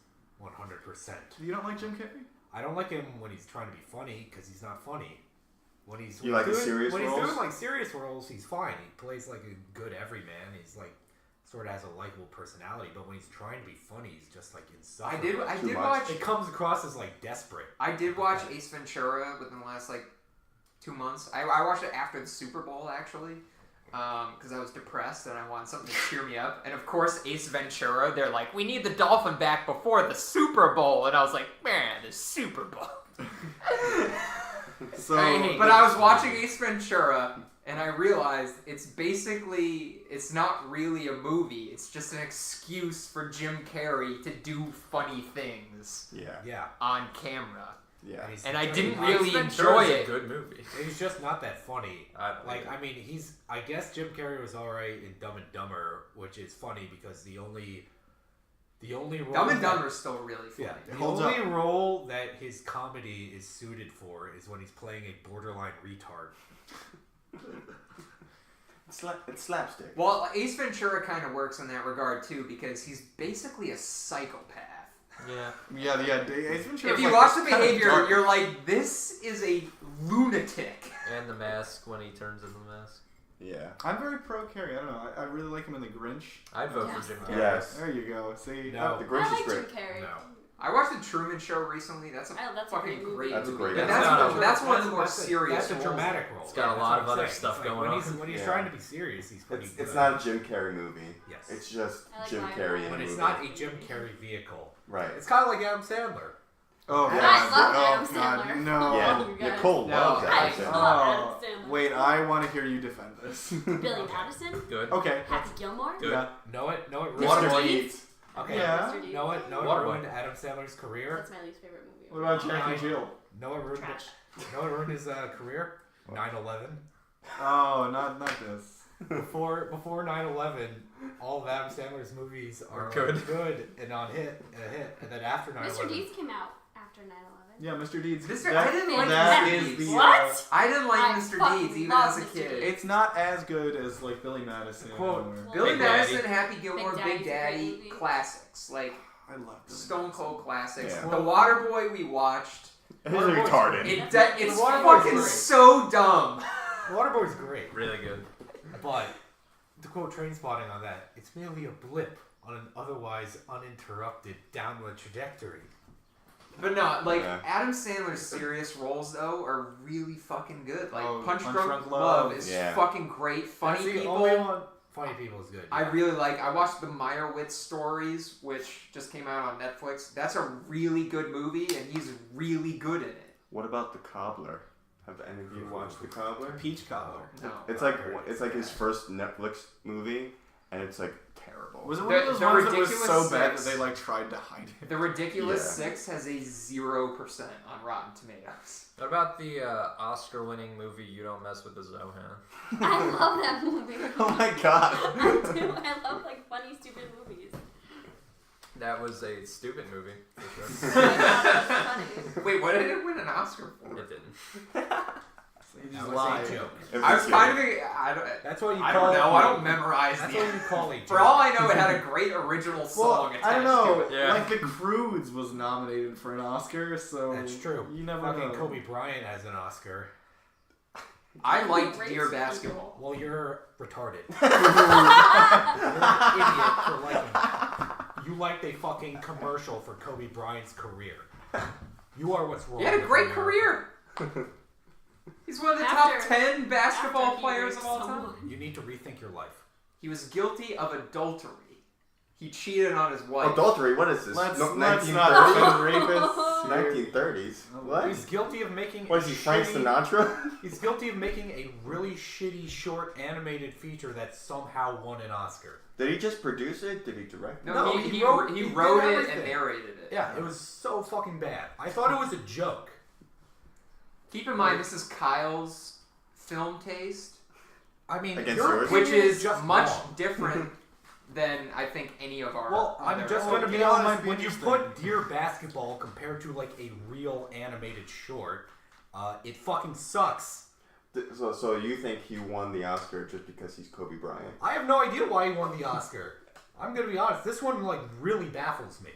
Speaker 4: 100%.
Speaker 2: You don't like Jim Carrey?
Speaker 4: I don't like him when he's trying to be funny because he's not funny. When he's
Speaker 1: You like the
Speaker 4: doing,
Speaker 1: serious
Speaker 4: when he's
Speaker 1: roles?
Speaker 4: doing like serious roles, he's fine. He plays like a good everyman. He's like sort of has a likable personality, but when he's trying to be funny, he's just like
Speaker 3: I
Speaker 4: insufferable.
Speaker 3: did
Speaker 1: Too much.
Speaker 3: watch.
Speaker 4: It comes across as like desperate.
Speaker 3: I did watch Ace Ventura within the last 2 months. I watched it after the Super Bowl actually, because I was depressed and I wanted something to cheer me up. And of course, Ace Ventura, they're like, "We need the dolphin back before the Super Bowl," and I was like, "Man, the Super Bowl."
Speaker 2: So,
Speaker 3: But I was watching Ace Ventura and I realized it's not really a movie. It's just an excuse for Jim Carrey to do funny things
Speaker 1: Yeah.
Speaker 4: Yeah,
Speaker 3: on camera.
Speaker 1: Yeah.
Speaker 3: And I didn't
Speaker 6: Ace
Speaker 3: really
Speaker 6: Ventura
Speaker 3: enjoy
Speaker 6: is
Speaker 3: it.
Speaker 6: a good movie.
Speaker 4: he's just not that funny.
Speaker 6: Like,
Speaker 4: I mean, I guess Jim Carrey was alright in Dumb and Dumber, which is funny because the only role
Speaker 3: Dumb and
Speaker 4: that-
Speaker 3: Dumber is still really funny.
Speaker 4: Yeah, the
Speaker 2: holds
Speaker 4: only role that his comedy is suited for is when he's playing a borderline retard.
Speaker 1: It's slapstick.
Speaker 3: Well, Ace Ventura kind of works in that regard too because he's basically a psychopath.
Speaker 6: Yeah.
Speaker 2: Ace Ventura.
Speaker 3: If you watch the behavior, you're like, this is a lunatic.
Speaker 6: And the mask when he turns into the mask.
Speaker 1: Yeah.
Speaker 2: I'm very pro Carrey. I don't know. I really like him in The Grinch.
Speaker 6: I'd vote
Speaker 5: Yes.
Speaker 6: for Jim Carrey.
Speaker 1: Yes.
Speaker 2: There you go. See,
Speaker 4: No.
Speaker 1: The
Speaker 5: I
Speaker 1: Grinch is
Speaker 5: like Jim
Speaker 1: great.
Speaker 5: Carrey.
Speaker 4: No.
Speaker 3: I watched the Truman Show recently. That's a
Speaker 5: Oh, that's a
Speaker 3: fucking
Speaker 5: great movie.
Speaker 3: great
Speaker 1: That's a
Speaker 3: movie.
Speaker 1: great
Speaker 3: But
Speaker 1: movie.
Speaker 3: that's one of the more
Speaker 4: that's
Speaker 3: serious
Speaker 4: That's a
Speaker 3: roles.
Speaker 4: dramatic role.
Speaker 6: It's got a
Speaker 4: That's
Speaker 6: lot
Speaker 4: what
Speaker 6: of
Speaker 4: I'm
Speaker 6: other
Speaker 4: saying.
Speaker 6: stuff
Speaker 4: It's like
Speaker 6: going on.
Speaker 4: When he's
Speaker 1: Yeah.
Speaker 4: trying to be serious, he's pretty good.
Speaker 1: It's not a Jim Carrey movie.
Speaker 4: Yes.
Speaker 1: It's just
Speaker 5: I like
Speaker 1: Jim
Speaker 5: Lion
Speaker 1: Carrey in
Speaker 5: King.
Speaker 1: a
Speaker 4: But it's
Speaker 1: movie.
Speaker 4: not a Jim Carrey vehicle.
Speaker 1: Right.
Speaker 4: It's kind of like Adam Sandler.
Speaker 2: Oh,
Speaker 5: I
Speaker 2: God.
Speaker 5: love
Speaker 2: Oh,
Speaker 5: Adam
Speaker 2: God.
Speaker 5: Sandler.
Speaker 2: No.
Speaker 1: Yeah.
Speaker 5: you guys.
Speaker 1: Nicole
Speaker 3: No,
Speaker 1: loves
Speaker 3: I
Speaker 1: Adam
Speaker 5: I
Speaker 1: Sandler.
Speaker 5: love Adam Sandler.
Speaker 2: Wait, I want to hear you defend this.
Speaker 5: Billy Madison,
Speaker 6: Good.
Speaker 2: Okay.
Speaker 5: Happy Gilmore.
Speaker 6: Good.
Speaker 2: Yeah.
Speaker 4: Know it ruined.
Speaker 5: Mr.
Speaker 2: Deeds.
Speaker 4: Okay.
Speaker 2: Yeah.
Speaker 5: Mr. Deeds.
Speaker 4: Know it
Speaker 6: Waterboy.
Speaker 4: ruined Adam Sandler's career.
Speaker 5: That's my least favorite movie.
Speaker 2: What about
Speaker 4: Yeah.
Speaker 2: Jack and Jill?
Speaker 4: Know it ruined.
Speaker 5: Trash.
Speaker 4: Know it ruined his career. 9/11.
Speaker 2: Oh, not this.
Speaker 4: Before 9/11, all of Adam Sandler's movies are
Speaker 6: Good.
Speaker 4: like, good and on a hit, and then after 9/11.
Speaker 5: Mr. Deeds came out after 9/11.
Speaker 2: Yeah, Mr. Deeds.
Speaker 3: I didn't like
Speaker 2: that
Speaker 3: Mr.
Speaker 2: is
Speaker 3: Deeds.
Speaker 2: the,
Speaker 5: What?
Speaker 3: I didn't like
Speaker 5: I
Speaker 3: Mr.
Speaker 5: fucking
Speaker 3: Deeds even
Speaker 5: love
Speaker 3: as a
Speaker 5: Mr.
Speaker 3: kid.
Speaker 5: Deeds.
Speaker 2: It's not as good as like Billy Madison.
Speaker 3: Quote,
Speaker 2: or-
Speaker 3: Billy
Speaker 6: Big
Speaker 3: Madison,
Speaker 6: Daddy.
Speaker 3: Happy Gilmore,
Speaker 5: Big
Speaker 3: Big
Speaker 5: Daddy's a great
Speaker 3: Daddy,
Speaker 5: movie.
Speaker 3: classics. Like,
Speaker 2: I love Billy
Speaker 3: Stone
Speaker 2: Madison.
Speaker 3: Cold classics.
Speaker 1: Yeah.
Speaker 3: The Waterboy we watched.
Speaker 1: He's
Speaker 4: Waterboy's
Speaker 1: retarded.
Speaker 4: great.
Speaker 3: It's
Speaker 4: The Waterboy's
Speaker 3: fucking
Speaker 4: great.
Speaker 3: so dumb.
Speaker 4: Waterboy's great,
Speaker 6: Really good.
Speaker 4: but to quote Trainspotting on that, it's merely a blip on an otherwise uninterrupted downward trajectory.
Speaker 3: But no, like
Speaker 1: Yeah.
Speaker 3: Adam Sandler's serious roles though are really fucking good. Like
Speaker 2: Oh,
Speaker 3: Punch
Speaker 2: Punch
Speaker 3: Drunk
Speaker 2: Drunk
Speaker 3: Love
Speaker 2: Love.
Speaker 3: is
Speaker 1: Yeah.
Speaker 3: fucking great. Funny
Speaker 4: That's the
Speaker 3: People.
Speaker 4: only one. Funny People is good.
Speaker 3: I
Speaker 4: yeah.
Speaker 3: really like. I watched the Meyerowitz Stories, which just came out on Netflix. That's a really good movie, and he's really good in it.
Speaker 1: What about The Cobbler? Have any of you watched The Cobbler?
Speaker 2: Peach Cobbler.
Speaker 3: No,
Speaker 1: It's like his first Netflix movie, and it's like terrible.
Speaker 2: Was it one
Speaker 3: The-
Speaker 2: of those
Speaker 3: the
Speaker 2: ones that was
Speaker 3: Ridiculous
Speaker 2: so bad that
Speaker 3: Six.
Speaker 2: they like tried to hide it?
Speaker 3: The Ridiculous
Speaker 1: Yeah.
Speaker 3: Six has a 0% on Rotten Tomatoes.
Speaker 6: What about the Oscar-winning movie You Don't Mess with the Zohan?
Speaker 5: I love that movie.
Speaker 1: Oh my god.
Speaker 5: I do. I love like funny, stupid movies.
Speaker 6: That was a stupid movie, for
Speaker 5: I
Speaker 6: sure.
Speaker 5: thought it was funny.
Speaker 3: Wait, what did it win an Oscar for?
Speaker 6: It didn't.
Speaker 2: He
Speaker 4: That
Speaker 2: just
Speaker 4: was
Speaker 2: lied.
Speaker 4: a joke.
Speaker 3: I was kind of.
Speaker 4: That's what you
Speaker 3: I
Speaker 4: call.
Speaker 3: don't know. I don't memorize
Speaker 4: That's
Speaker 3: the.
Speaker 4: what you call a joke.
Speaker 3: For all I know, it had a great original song
Speaker 2: Well,
Speaker 3: attached
Speaker 2: I don't know.
Speaker 3: to it.
Speaker 6: Yeah.
Speaker 2: Like The Croods was nominated for an Oscar, so
Speaker 4: That's true.
Speaker 2: You never
Speaker 4: Fucking
Speaker 2: know.
Speaker 4: Kobe Bryant has an Oscar.
Speaker 3: I liked
Speaker 5: Race
Speaker 3: Dear
Speaker 5: people.
Speaker 3: Basketball.
Speaker 4: Well, you're retarded. You're an idiot for liking it. You liked a fucking commercial for Kobe Bryant's career. You are what's wrong.
Speaker 3: He had a
Speaker 4: with
Speaker 3: great
Speaker 4: America.
Speaker 3: career. He's one of the
Speaker 5: After-
Speaker 3: top 10 basketball
Speaker 5: After he
Speaker 3: players
Speaker 5: raped
Speaker 3: of all time.
Speaker 5: someone.
Speaker 4: You need to rethink your life.
Speaker 3: He was guilty of adultery. He cheated on his wife.
Speaker 1: Adultery, what is this?
Speaker 2: Let's
Speaker 1: No,
Speaker 2: not
Speaker 1: 1930s?
Speaker 2: defend rapists.
Speaker 1: 1930s. What?
Speaker 4: He's guilty of making.
Speaker 1: What is he, Frank Sinatra?
Speaker 4: He's guilty of making a really shitty short animated feature that somehow won an Oscar.
Speaker 1: Did he just produce it? Did he direct it?
Speaker 3: No,
Speaker 4: No,
Speaker 3: he
Speaker 4: he wrote-
Speaker 3: wrote
Speaker 4: he did
Speaker 3: it and
Speaker 4: everything.
Speaker 3: narrated it.
Speaker 4: Yeah, it was so fucking bad. I thought it was a joke.
Speaker 3: Keep in mind, this is Kyle's film taste,
Speaker 4: I mean,
Speaker 1: Against
Speaker 4: your
Speaker 1: yours?
Speaker 3: which
Speaker 4: opinion
Speaker 3: is
Speaker 4: just
Speaker 3: much
Speaker 4: wrong.
Speaker 3: different than I think any of our.
Speaker 4: Well, I'm
Speaker 3: other-
Speaker 4: just
Speaker 2: Oh,
Speaker 4: going to be
Speaker 2: yeah, it might
Speaker 4: honest.
Speaker 2: be
Speaker 4: When you
Speaker 2: interesting.
Speaker 4: put Dear Basketball compared to like a real animated short, it fucking sucks.
Speaker 1: So you think he won the Oscar just because he's Kobe Bryant?
Speaker 4: I have no idea why he won the Oscar. I'm going to be honest. This one like really baffles me.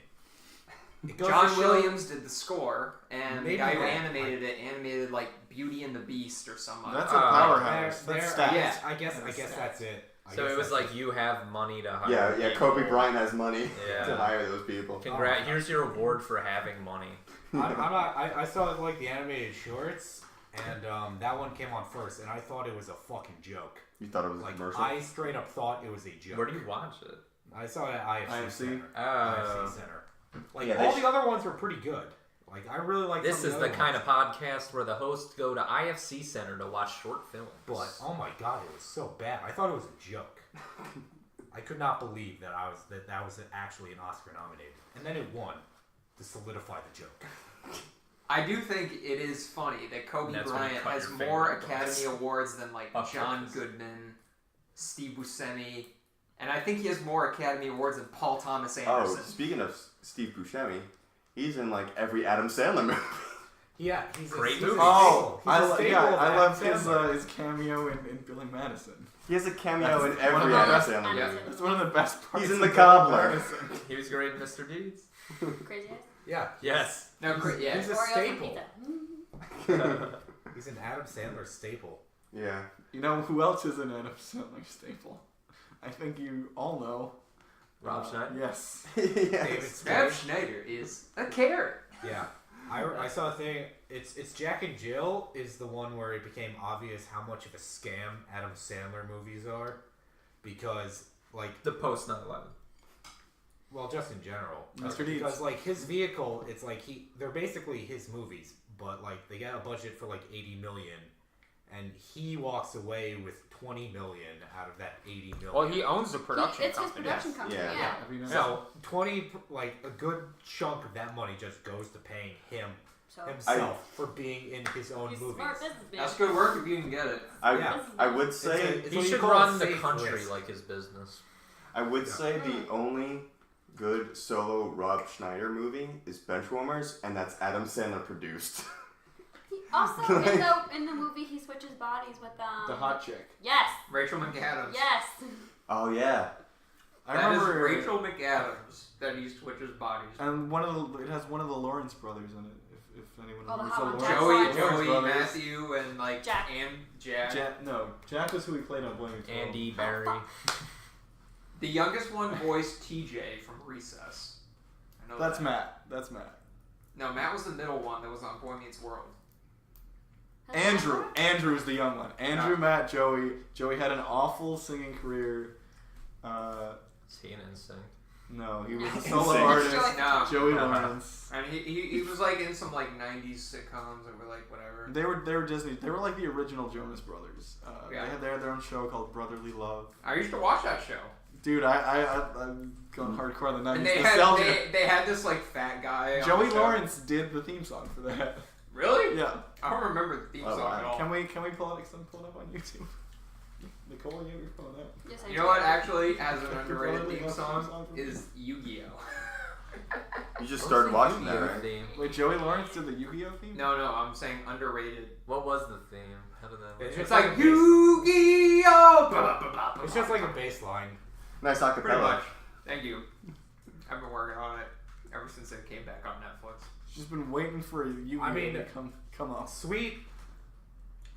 Speaker 4: It goes to
Speaker 3: John
Speaker 4: show-
Speaker 3: Williams did the score, and
Speaker 4: Maybe
Speaker 3: the guy who
Speaker 4: that-
Speaker 3: animated like Beauty and the Beast or something.
Speaker 2: That's a
Speaker 6: Oh,
Speaker 2: powerhouse.
Speaker 4: There-
Speaker 2: That's
Speaker 4: there-
Speaker 2: stats.
Speaker 3: Yeah.
Speaker 4: I guess
Speaker 2: That's stats.
Speaker 4: that's it. I
Speaker 6: So
Speaker 4: guess
Speaker 6: it was
Speaker 4: that's
Speaker 6: like you have money to hire.
Speaker 1: Yeah,
Speaker 6: people.
Speaker 1: Kobe Bryant has money
Speaker 6: Yeah.
Speaker 1: to hire those people.
Speaker 6: Congrats! Here's your reward for having money.
Speaker 4: I saw like the animated shorts, and that one came on first, and I thought it was a fucking joke.
Speaker 1: You thought it was a
Speaker 4: Like
Speaker 1: commercial?
Speaker 4: I straight up thought it was a joke.
Speaker 6: Where do you watch it?
Speaker 4: I saw it at IFC,
Speaker 2: IFC?
Speaker 4: Center.
Speaker 6: Oh.
Speaker 4: IFC Center. Like
Speaker 1: Yeah, they
Speaker 4: all
Speaker 1: sh-
Speaker 4: the other ones were pretty good. Like I really like.
Speaker 6: This is the kind of podcast where the hosts go to IFC Center to watch short films.
Speaker 4: But oh my god, it was so bad. I thought it was a joke. I could not believe that that was actually an Oscar nominated, and then it won to solidify the joke.
Speaker 3: I do think it is funny that Kobe
Speaker 6: That's when you
Speaker 3: Bryant
Speaker 6: cut
Speaker 3: has
Speaker 6: your
Speaker 3: more
Speaker 6: finger across.
Speaker 3: Academy Awards than like
Speaker 6: On
Speaker 3: John
Speaker 6: purpose.
Speaker 3: Goodman, Steve Buscemi, and I think he has more Academy Awards than Paul Thomas
Speaker 1: Oh,
Speaker 3: Anderson.
Speaker 1: speaking of Steve Buscemi, he's in like every Adam Sandler movie.
Speaker 4: Yeah, he's
Speaker 6: Great
Speaker 4: a
Speaker 6: movie.
Speaker 2: Oh,
Speaker 4: He's a staple of
Speaker 2: I
Speaker 4: Adam
Speaker 2: love
Speaker 4: Sandler.
Speaker 2: his cameo in Billy Madison.
Speaker 1: He has a cameo
Speaker 2: That's
Speaker 1: in every
Speaker 2: one of the
Speaker 1: Adam
Speaker 2: best-
Speaker 1: Sandler
Speaker 3: Yeah.
Speaker 1: movie.
Speaker 2: That's one of the best parts.
Speaker 1: He's in
Speaker 2: of
Speaker 1: The
Speaker 2: Billy
Speaker 1: Cobbler.
Speaker 2: Madison.
Speaker 6: He was great in Mr. Deeds.
Speaker 5: Crazy Eyes?
Speaker 4: Yeah.
Speaker 6: Yes.
Speaker 3: No, yeah.
Speaker 4: He's a
Speaker 5: Oreos
Speaker 4: staple.
Speaker 5: and pizza.
Speaker 4: He's an Adam Sandler staple.
Speaker 1: Yeah.
Speaker 2: You know who else is an Adam Sandler staple? I think you all know.
Speaker 6: Rob Schneider?
Speaker 2: Yes.
Speaker 4: David
Speaker 1: Yes.
Speaker 3: Rob
Speaker 4: Spade.
Speaker 3: Schneider is a carrot.
Speaker 4: Yeah. I saw a thing. It's Jack and Jill is the one where it became obvious how much of a scam Adam Sandler movies are, because like
Speaker 6: The post 9/11.
Speaker 4: well just in general,
Speaker 2: Mr. Deeds.
Speaker 4: because like his vehicle, it's like they're basically his movies, but like they got a budget for like 80 million, and he walks away with 20 million out of that 80 million.
Speaker 6: Well, he owns the production
Speaker 5: It's his
Speaker 6: company.
Speaker 5: production
Speaker 1: Yes.
Speaker 5: company,
Speaker 1: Yeah.
Speaker 5: yeah.
Speaker 2: Have you
Speaker 4: So 20, like a good chunk of that money just goes to paying him
Speaker 5: So,
Speaker 4: himself for being in his own
Speaker 5: he's a
Speaker 4: movies.
Speaker 5: smart businessman.
Speaker 3: That's good work if you can get it.
Speaker 4: Yeah.
Speaker 1: I would say
Speaker 4: It's
Speaker 6: He
Speaker 4: what you
Speaker 6: should
Speaker 4: call
Speaker 6: run
Speaker 4: a
Speaker 6: the
Speaker 4: safe
Speaker 6: country
Speaker 4: risk.
Speaker 6: like his business.
Speaker 1: I would say the only good solo Rob Schneider movie is Benchwarmers, and that's Adam Sandler produced.
Speaker 5: He also in the movie he switches bodies with
Speaker 2: The hot chick.
Speaker 5: Yes.
Speaker 3: Rachel McAdams.
Speaker 5: Yes.
Speaker 1: Oh yeah.
Speaker 2: I
Speaker 3: That is
Speaker 2: remember
Speaker 3: Rachel McAdams that he switches bodies.
Speaker 2: And it has one of the Lawrence brothers in it. If anyone
Speaker 5: Oh, the
Speaker 2: knows
Speaker 5: hot one,
Speaker 2: the
Speaker 5: Jack
Speaker 2: Lawrence
Speaker 5: Lawrence.
Speaker 3: Joey,
Speaker 2: brothers.
Speaker 3: Matthew, and like
Speaker 5: Jack.
Speaker 3: and Jack.
Speaker 2: Jack was who he played on Blaming
Speaker 6: Andy Barry.
Speaker 3: The youngest one voiced TJ from Recess. I know
Speaker 2: That's
Speaker 3: that.
Speaker 2: Matt. That's Matt.
Speaker 3: No, Matt was the middle one that was on Boy Meets World.
Speaker 2: Andrew's the young one. Andrew,
Speaker 3: No.
Speaker 2: Matt, Joey. Joey had an awful singing career.
Speaker 6: Is he an instinct?
Speaker 2: No, he was a
Speaker 1: Insane.
Speaker 2: solo artist.
Speaker 3: No.
Speaker 2: Joey Lawrence.
Speaker 3: And he was like in some like 90s sitcoms that were like whatever.
Speaker 2: They were Disney. They were like the original Jonas Brothers.
Speaker 3: Yeah.
Speaker 2: They had their own show called Brotherly Love.
Speaker 3: I used to watch that show.
Speaker 2: Dude, I'm going hardcore on the 90s.
Speaker 3: And they
Speaker 2: nostalgia.
Speaker 3: had, they had this like fat guy. on
Speaker 2: Joey
Speaker 3: the show.
Speaker 2: Lawrence did the theme song for that.
Speaker 3: Really?
Speaker 2: Yeah.
Speaker 3: I don't remember the theme
Speaker 1: Oh,
Speaker 3: song
Speaker 1: wow.
Speaker 3: at all.
Speaker 2: Can we pull it up on YouTube? Nicole, you pull it up.
Speaker 5: Yes, I
Speaker 3: You
Speaker 5: do.
Speaker 3: know what actually has an
Speaker 2: You're
Speaker 3: underrated
Speaker 2: probably
Speaker 3: theme
Speaker 2: the best
Speaker 3: song
Speaker 2: theme song for
Speaker 3: is Yu-Gi-Oh.
Speaker 1: You just
Speaker 6: What
Speaker 1: started
Speaker 6: was the
Speaker 1: watching that,
Speaker 6: Yu-Gi-Oh
Speaker 1: right?
Speaker 6: theme?
Speaker 2: Wait, Joey Lawrence did the Yu-Gi-Oh theme?
Speaker 3: No, I'm saying underrated.
Speaker 6: What was the theme? How did that work?
Speaker 4: It's
Speaker 3: It's
Speaker 4: just
Speaker 3: like
Speaker 4: a bass-
Speaker 3: Yu-Gi-Oh!
Speaker 4: It's just like a bass line.
Speaker 1: Nice
Speaker 3: Pretty
Speaker 1: acapella.
Speaker 3: much. Thank you. I've been working on it ever since it came back on Netflix.
Speaker 2: She's been waiting for Yu-Gi-Oh
Speaker 4: I mean-
Speaker 2: to come off.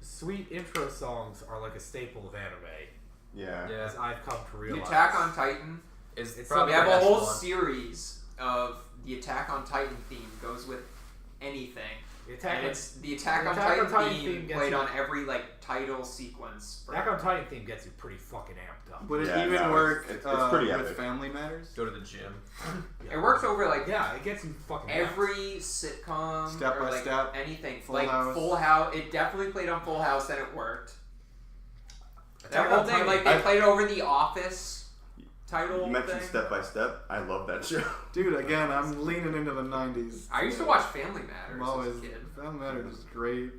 Speaker 4: Sweet intro songs are like a staple of anime,
Speaker 1: Yeah.
Speaker 6: Yeah.
Speaker 4: as I've come to
Speaker 3: The
Speaker 4: realize.
Speaker 3: Attack on Titan.
Speaker 6: It's
Speaker 4: It's
Speaker 6: probably
Speaker 3: We have
Speaker 6: the
Speaker 3: a
Speaker 6: best
Speaker 3: whole
Speaker 6: one.
Speaker 3: series of the Attack on Titan theme goes with anything.
Speaker 4: The Attack
Speaker 3: And
Speaker 4: on-
Speaker 3: it's the Attack on
Speaker 4: Attack on
Speaker 3: Titan
Speaker 4: Titan
Speaker 3: theme
Speaker 4: theme gets
Speaker 3: played
Speaker 4: you-
Speaker 3: on every like title sequence. for-
Speaker 4: Attack on Titan theme gets you pretty fucking amped up.
Speaker 2: Would it
Speaker 1: Yeah,
Speaker 2: even
Speaker 1: no,
Speaker 2: work
Speaker 1: it's pretty
Speaker 2: with
Speaker 1: epic.
Speaker 2: Family Matters?
Speaker 6: Go to the gym.
Speaker 3: It works over like
Speaker 4: Yeah, it gets you fucking
Speaker 3: every sitcom
Speaker 2: Step
Speaker 3: or
Speaker 2: by
Speaker 3: like
Speaker 2: Step,
Speaker 3: anything.
Speaker 2: Full
Speaker 3: like
Speaker 2: House.
Speaker 3: Full House. It definitely played on Full House and it worked. That
Speaker 4: Attack
Speaker 3: whole
Speaker 4: on
Speaker 3: thing,
Speaker 4: Titan.
Speaker 3: like they played over the Office title
Speaker 1: You mentioned
Speaker 3: thing.
Speaker 1: Step by Step. I love that show.
Speaker 2: Dude, again, I'm leaning into the 90s.
Speaker 3: I used to watch Family Matters
Speaker 2: I'm always,
Speaker 3: as a kid.
Speaker 2: Family Matters is great.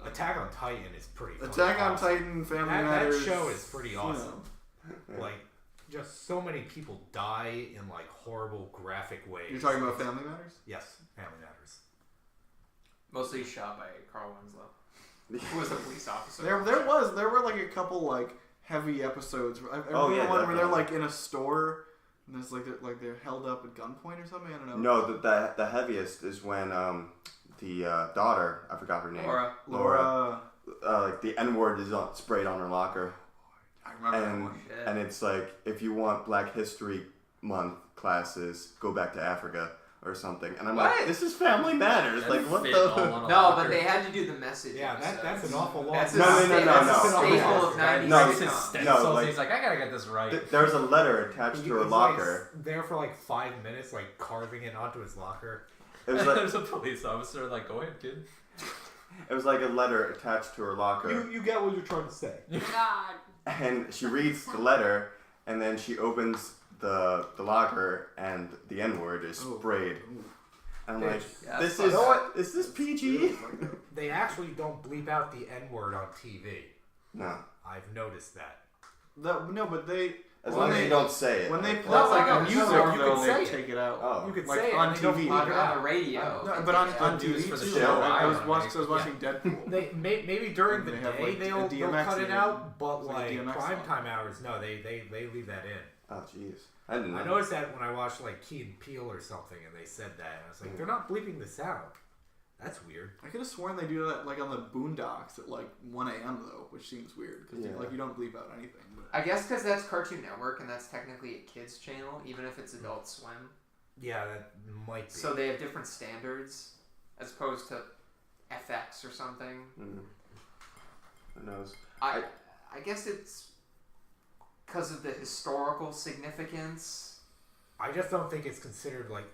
Speaker 4: Attack on Titan is pretty fucking
Speaker 2: Attack on
Speaker 4: awesome.
Speaker 2: Titan, Family
Speaker 4: That
Speaker 2: Matters.
Speaker 4: show is pretty
Speaker 2: you
Speaker 4: awesome.
Speaker 2: know.
Speaker 4: Like, just so many people die in like horrible graphic ways.
Speaker 2: You're talking about Family Matters?
Speaker 4: Yes, Family Matters.
Speaker 3: Mostly shot by Carl Winslow, who was a police officer.
Speaker 2: There were like a couple like heavy episodes. I
Speaker 1: Oh,
Speaker 2: remember
Speaker 1: yeah,
Speaker 2: one where they're
Speaker 1: definitely.
Speaker 2: like in a store and there's like they're held up at gunpoint or something. I don't know.
Speaker 1: No, the heaviest is when the daughter, I forgot her name.
Speaker 2: Laura.
Speaker 1: Like the N word is sprayed on her locker,
Speaker 2: I remember that
Speaker 1: and
Speaker 2: one.
Speaker 3: Shit.
Speaker 1: and it's like if you want Black History Month classes, go back to Africa or something. And I'm
Speaker 3: What?
Speaker 1: like, this is Family Matters.
Speaker 6: That
Speaker 1: Like what
Speaker 6: fit
Speaker 1: the?
Speaker 6: all on a
Speaker 3: No,
Speaker 6: locker.
Speaker 3: but they had to do the message.
Speaker 4: Yeah, that's an awful lot.
Speaker 3: That's a
Speaker 1: No, no,
Speaker 3: sta-
Speaker 1: no,
Speaker 3: that's
Speaker 1: no,
Speaker 3: a
Speaker 1: no.
Speaker 3: staple of 90s
Speaker 1: No,
Speaker 6: Makes his
Speaker 3: sitcoms.
Speaker 6: stencils.
Speaker 1: No, like-
Speaker 6: He's like, I gotta get this right.
Speaker 1: There's a letter attached to her
Speaker 4: He's,
Speaker 1: locker.
Speaker 4: Like, there for like 5 minutes, like carving it onto his locker.
Speaker 1: It was like
Speaker 6: There's a police officer like, go ahead, kid.
Speaker 1: it was like a letter attached to her locker,
Speaker 4: You get what you're trying to say.
Speaker 5: God.
Speaker 1: and she reads the letter, and then she opens the locker, and the N word is
Speaker 2: Oh.
Speaker 1: sprayed. I'm like,
Speaker 3: Yeah,
Speaker 1: this
Speaker 3: that's
Speaker 1: is
Speaker 3: fucked
Speaker 1: is this PG?
Speaker 4: They actually don't bleep out the N word on TV.
Speaker 1: No,
Speaker 4: I've noticed that.
Speaker 2: No, but they
Speaker 1: as
Speaker 2: when
Speaker 1: long as
Speaker 2: they-
Speaker 1: you don't say it.
Speaker 2: when they
Speaker 1: Like,
Speaker 2: play
Speaker 3: That's
Speaker 2: like
Speaker 3: like
Speaker 2: the
Speaker 3: a
Speaker 2: music,
Speaker 3: song,
Speaker 4: you
Speaker 2: though,
Speaker 4: can
Speaker 2: they
Speaker 4: say
Speaker 2: take it out.
Speaker 1: Oh.
Speaker 4: You could
Speaker 2: Like
Speaker 4: say it
Speaker 2: on
Speaker 4: and they don't
Speaker 2: TV.
Speaker 4: bleep it
Speaker 3: on
Speaker 4: out.
Speaker 3: the radio.
Speaker 2: No,
Speaker 3: they
Speaker 2: but on
Speaker 3: take it
Speaker 2: on
Speaker 3: out.
Speaker 2: TV
Speaker 6: for the
Speaker 2: too.
Speaker 1: show.
Speaker 2: I was
Speaker 6: Yeah.
Speaker 2: watching Deadpool.
Speaker 4: They maybe during the
Speaker 2: They have,
Speaker 4: day
Speaker 2: like,
Speaker 4: they'll
Speaker 2: a DMX
Speaker 4: cut it
Speaker 2: in-
Speaker 4: out, but
Speaker 2: it's like a
Speaker 4: like
Speaker 2: DMX
Speaker 4: prime
Speaker 2: song.
Speaker 4: time hours, no, they leave that in.
Speaker 1: Oh, jeez. I didn't know.
Speaker 4: I noticed that when I watched like Key and Peele or something, and they said that, and I was like, they're not bleeping this out. That's weird.
Speaker 2: I could have sworn they do that like on the Boondocks at like 1 a.m. though, which seems weird because you don't bleep out anything. But.
Speaker 3: I guess because that's Cartoon Network and that's technically a kids channel, even if it's Adult Swim.
Speaker 4: Yeah, that might be.
Speaker 3: So they have different standards as opposed to FX or something.
Speaker 1: Who knows?
Speaker 3: I guess it's because of the historical significance.
Speaker 4: I just don't think it's considered like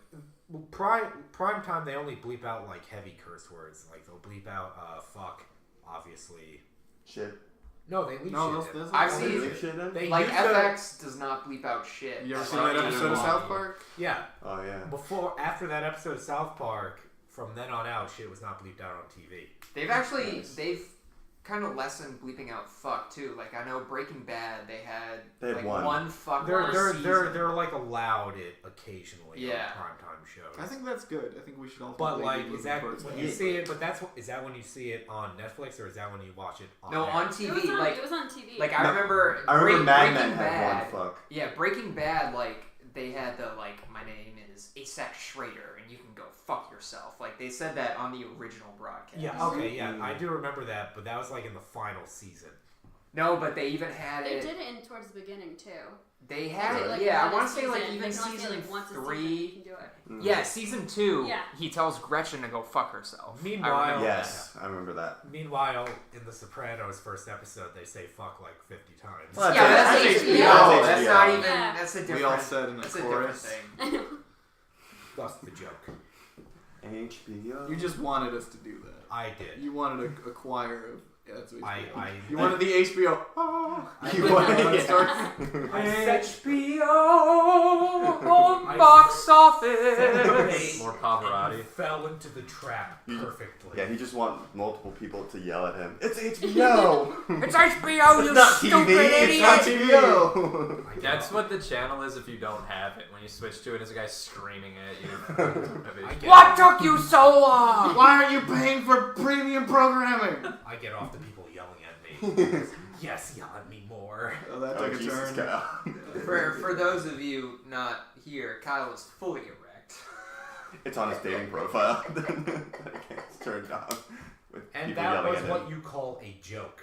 Speaker 4: prime time. They only bleep out like heavy curse words. Like they'll bleep out fuck, obviously.
Speaker 1: Shit.
Speaker 4: No, they leave shit. In.
Speaker 3: I've
Speaker 1: They
Speaker 3: seen
Speaker 1: leave shit in?
Speaker 4: They
Speaker 3: like
Speaker 4: use
Speaker 3: FX does not bleep out shit.
Speaker 2: You ever
Speaker 3: Like,
Speaker 2: seen that episode of
Speaker 6: Animal.
Speaker 2: South Park?
Speaker 4: Yeah.
Speaker 1: Oh yeah.
Speaker 4: After that episode of South Park, from then on out, shit was not bleeped out on TV.
Speaker 3: They've kind of lessened bleeping out fuck too. Like I know Breaking Bad, they had like one fuck.
Speaker 4: They're like allowed it occasionally
Speaker 3: Yeah.
Speaker 4: on primetime shows.
Speaker 2: I think that's good. I think we should all.
Speaker 4: But like, is that when you see it? But is that when you see it on Netflix or is that when you watch it on?
Speaker 3: No,
Speaker 4: air?
Speaker 3: on TV.
Speaker 5: It was on TV.
Speaker 3: Like I remember.
Speaker 1: I remember Mad Men
Speaker 3: Breaking
Speaker 1: had
Speaker 3: Bad.
Speaker 1: one fuck.
Speaker 3: Yeah, Breaking Bad. Like they had the like, my name is Isaac Schrader, and you can go fuck yourself. Like they said that on the original broadcast.
Speaker 4: Yeah. Okay. Yeah, I do remember that, but that was like in the final season.
Speaker 3: No, but they even had
Speaker 5: they
Speaker 3: it.
Speaker 5: did it towards the beginning too.
Speaker 3: They had it.
Speaker 5: Like,
Speaker 3: Yeah, I
Speaker 5: one
Speaker 3: want to say like
Speaker 5: season.
Speaker 3: even
Speaker 5: They can only say,
Speaker 3: season
Speaker 5: like, once a season
Speaker 3: 3.
Speaker 5: you can do it.
Speaker 3: Yeah, season 2.
Speaker 5: Yeah.
Speaker 3: He tells Gretchen to go fuck herself.
Speaker 4: Meanwhile,
Speaker 3: I remember
Speaker 1: Yes, I remember that.
Speaker 4: Meanwhile, in The Sopranos first episode, they say fuck like 50 times.
Speaker 1: Well,
Speaker 3: Yeah, that's
Speaker 1: That's
Speaker 3: HBO.
Speaker 1: HBO.
Speaker 3: That's not even.
Speaker 5: Yeah.
Speaker 3: That's a different.
Speaker 2: We all said in a
Speaker 3: that's a different
Speaker 2: chorus.
Speaker 3: thing.
Speaker 4: That's the joke.
Speaker 1: HBO.
Speaker 2: You just wanted us to do that.
Speaker 4: I did.
Speaker 2: You wanted a choir of. Yeah, that's what HBO.
Speaker 4: I
Speaker 2: You wanted the HBO. Oh.
Speaker 1: You wanted
Speaker 2: When it
Speaker 1: it.
Speaker 2: starts.
Speaker 3: HBO box office.
Speaker 6: More Pavarotti.
Speaker 4: fell into the trap perfectly.
Speaker 1: Yeah, he just wants multiple people to yell at him. It's HBO.
Speaker 3: It's HBO, you
Speaker 1: It's not
Speaker 3: stupid
Speaker 1: TV.
Speaker 3: idiot.
Speaker 1: It's not HBO.
Speaker 4: I get
Speaker 6: That's
Speaker 4: off-
Speaker 6: what the channel is if you don't have it. When you switch to it, it's a guy screaming at you.
Speaker 4: I get
Speaker 3: What took you so long?
Speaker 2: Why are you paying for premium programming?
Speaker 4: I get off the people yelling at me. Yes, yell at me more.
Speaker 2: Oh, that
Speaker 1: Oh,
Speaker 2: took a
Speaker 1: Jesus,
Speaker 2: turn.
Speaker 1: Kyle.
Speaker 3: For those of you not here, Kyle is fully erect.
Speaker 1: It's on his dating profile. It's turned on. With
Speaker 4: And
Speaker 1: people
Speaker 4: that
Speaker 1: yelling
Speaker 4: was
Speaker 1: at
Speaker 4: what
Speaker 1: him.
Speaker 4: you call a joke.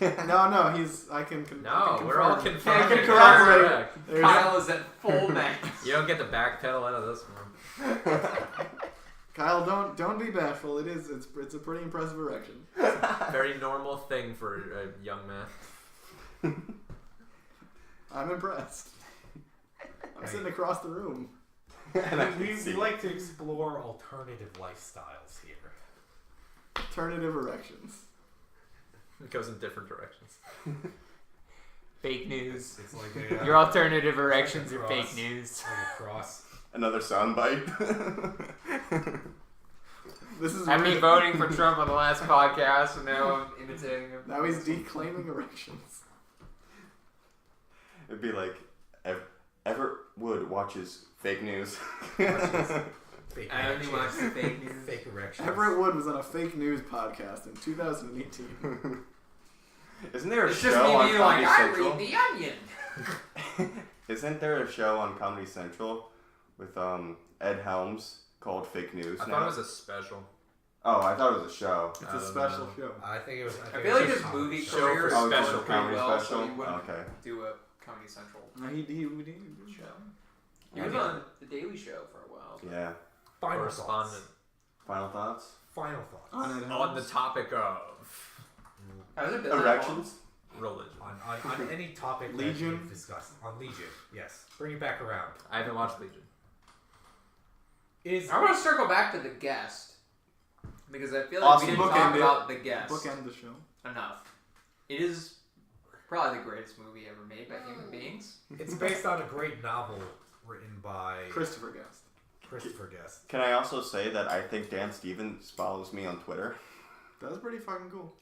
Speaker 2: No, he's. I can
Speaker 6: No,
Speaker 2: I
Speaker 6: we're all
Speaker 2: confirm.
Speaker 6: confirmed.
Speaker 2: I can corroborate.
Speaker 6: Correct.
Speaker 2: There's-
Speaker 3: Kyle is at full max.
Speaker 6: You don't get the backpedal out of this one.
Speaker 2: Kyle, don't be bashful. It's a pretty impressive erection.
Speaker 6: Very normal thing for a young man.
Speaker 2: I'm impressed. I'm sitting across the room.
Speaker 1: And I
Speaker 4: We
Speaker 1: can see
Speaker 4: like to explore alternative lifestyles here.
Speaker 2: Alternative erections.
Speaker 6: It goes in different directions.
Speaker 3: Fake news.
Speaker 4: It's like a,
Speaker 3: Your alternative erections are
Speaker 4: cross.
Speaker 3: fake news.
Speaker 4: like a cross.
Speaker 1: another soundbite.
Speaker 2: This is
Speaker 3: Had me
Speaker 2: weird.
Speaker 3: voting for Trump on the last podcast, and now I'm imitating him.
Speaker 2: Now he's declaiming erections.
Speaker 1: It'd be like Everett Wood watches fake news.
Speaker 4: Fake
Speaker 3: I only
Speaker 4: erections.
Speaker 3: watch the fake news.
Speaker 4: Fake erections.
Speaker 2: Everett Wood was on a fake news podcast in 2018.
Speaker 1: Isn't there a
Speaker 3: It's
Speaker 1: show
Speaker 3: just me
Speaker 1: on
Speaker 3: being
Speaker 1: Comedy
Speaker 3: like, I
Speaker 1: Central?
Speaker 3: read the Onion.
Speaker 1: Isn't there a show on Comedy Central with Ed Helms called Fake News?
Speaker 6: I
Speaker 1: now?
Speaker 6: thought it was a special.
Speaker 1: Oh, I thought it was a show.
Speaker 2: It's
Speaker 6: I
Speaker 2: a
Speaker 6: don't
Speaker 2: special
Speaker 6: know.
Speaker 2: show.
Speaker 4: I think it was.
Speaker 3: I
Speaker 4: think
Speaker 3: feel
Speaker 4: it
Speaker 3: like
Speaker 4: was
Speaker 3: his
Speaker 4: a
Speaker 3: movie
Speaker 4: comedy
Speaker 6: show
Speaker 3: career
Speaker 6: for
Speaker 3: is
Speaker 1: Oh,
Speaker 6: special
Speaker 1: it's a
Speaker 3: pretty
Speaker 1: comedy
Speaker 3: well,
Speaker 1: special?
Speaker 3: so he wouldn't
Speaker 1: Okay.
Speaker 3: do a Comedy Central
Speaker 2: No, he
Speaker 3: show. He was on The Daily Show for a while.
Speaker 1: Yeah.
Speaker 4: Final
Speaker 6: Correspondent.
Speaker 4: thoughts.
Speaker 1: Final thoughts?
Speaker 4: Final thoughts.
Speaker 2: on it.
Speaker 6: On the topic of
Speaker 3: That was a bit that
Speaker 1: Erections?
Speaker 6: religion.
Speaker 4: On any topic that
Speaker 2: Legion?
Speaker 4: we've discussed. On Legion, yes. Bring it back around.
Speaker 6: I haven't watched Legion.
Speaker 4: Is
Speaker 3: I want to circle back to the guest because I feel like
Speaker 1: Awesome.
Speaker 3: we didn't
Speaker 2: Bookend
Speaker 3: talk
Speaker 2: it.
Speaker 3: about the guest
Speaker 2: Bookend the show.
Speaker 3: enough. It is probably the greatest movie ever made by human beings.
Speaker 4: it's based on a great novel written by
Speaker 2: Christopher Guest.
Speaker 4: Christopher Guest.
Speaker 1: Can I also say that I think Dan Stevens follows me on Twitter?
Speaker 2: That was pretty fucking cool.